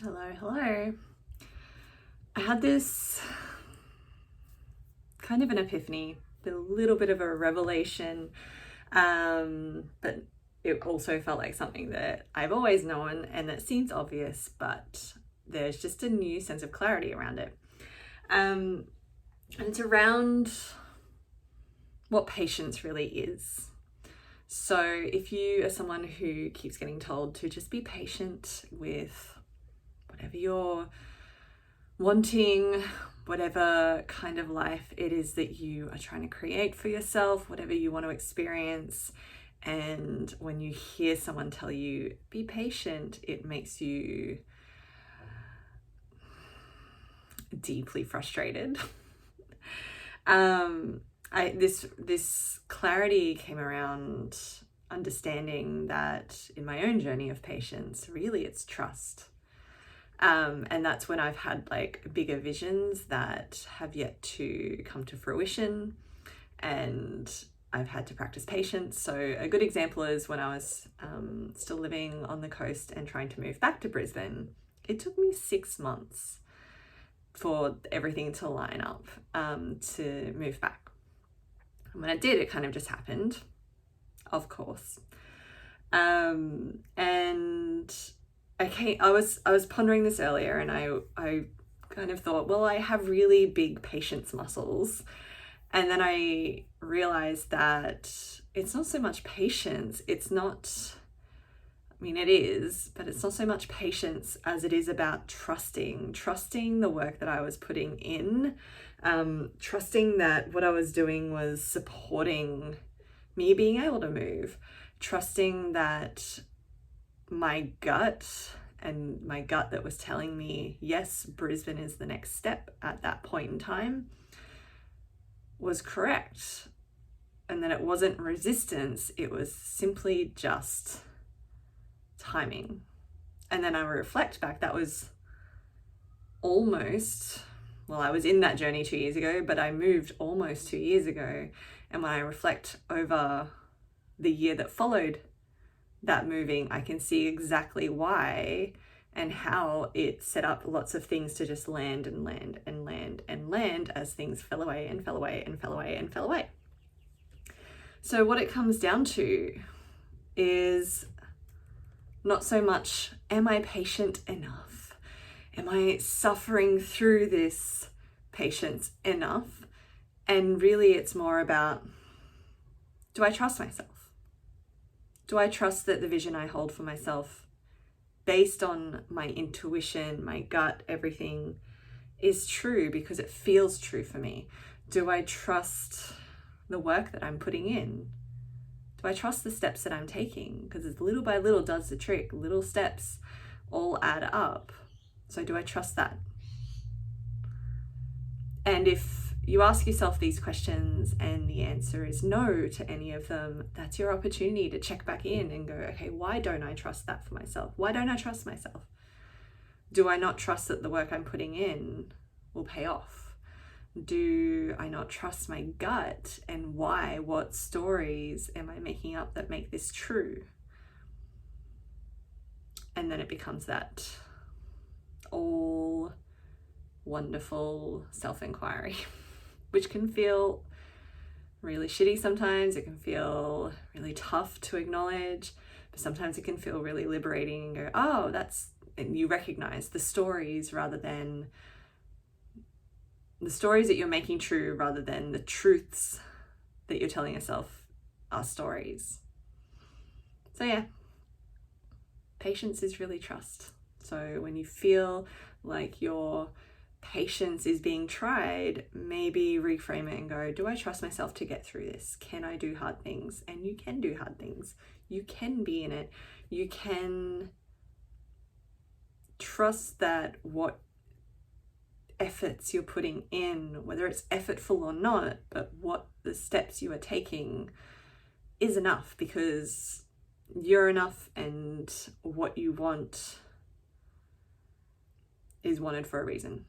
Hello. I had this kind of an epiphany, a little bit of a revelation, but it also felt like something that I've always known and that seems obvious, but there's just a new sense of clarity around it. And it's around what patience really is. So if you are someone who keeps getting told to just be patient with whatever you're wanting, whatever kind of life it is that you are trying to create for yourself, whatever you want to experience, and when you hear someone tell you, be patient, it makes you deeply frustrated. This clarity came around understanding that in my own journey of patience, really it's trust. And that's when I've had like bigger visions that have yet to come to fruition, and I've had to practice patience. So a good example is when I was still living on the coast and trying to move back to Brisbane. It took me 6 months for everything to line up to move back. And when I did, it kind of just happened, of course. And I was pondering this earlier, and I kind of thought, well, I have really big patience muscles. And then I realized that it's not so much patience. It is, but it's not so much patience as it is about trusting the work that I was putting in, trusting that what I was doing was supporting me being able to move, trusting that my gut that was telling me, yes, Brisbane is the next step at that point in time, was correct. And then it wasn't resistance, it was simply just timing. And then I reflect back, that was I was in that journey 2 years ago, but I moved almost 2 years ago. And when I reflect over the year that followed that moving, I can see exactly why and how it set up lots of things to just land as things fell away and fell away and fell away and fell away. So what it comes down to is not so much, am I patient enough? Am I suffering through this patience enough? And really it's more about, do I trust myself? Do I trust that the vision I hold for myself, based on my intuition, my gut, everything, is true because it feels true for me? Do I trust the work that I'm putting in? Do I trust the steps that I'm taking? Because little by little does the trick. Little steps all add up. So do I trust that? And if you ask yourself these questions and the answer is no to any of them, that's your opportunity to check back in and go, okay, why don't I trust that for myself? Why don't I trust myself? Do I not trust that the work I'm putting in will pay off? Do I not trust my gut? And why? What stories am I making up that make this true? And then it becomes that all wonderful self-inquiry, which can feel really shitty sometimes. It can feel really tough to acknowledge, but sometimes it can feel really liberating and go, oh, and you recognize the stories that you're making true rather than the truths that you're telling yourself are stories. So yeah, patience is really trust. So when you feel like your patience is being tried, maybe reframe it and go, do I trust myself to get through this? Can I do hard things? And you can do hard things. You can be in it. You can trust that what efforts you're putting in, whether it's effortful or not, but what the steps you are taking is enough, because you're enough and what you want is wanted for a reason.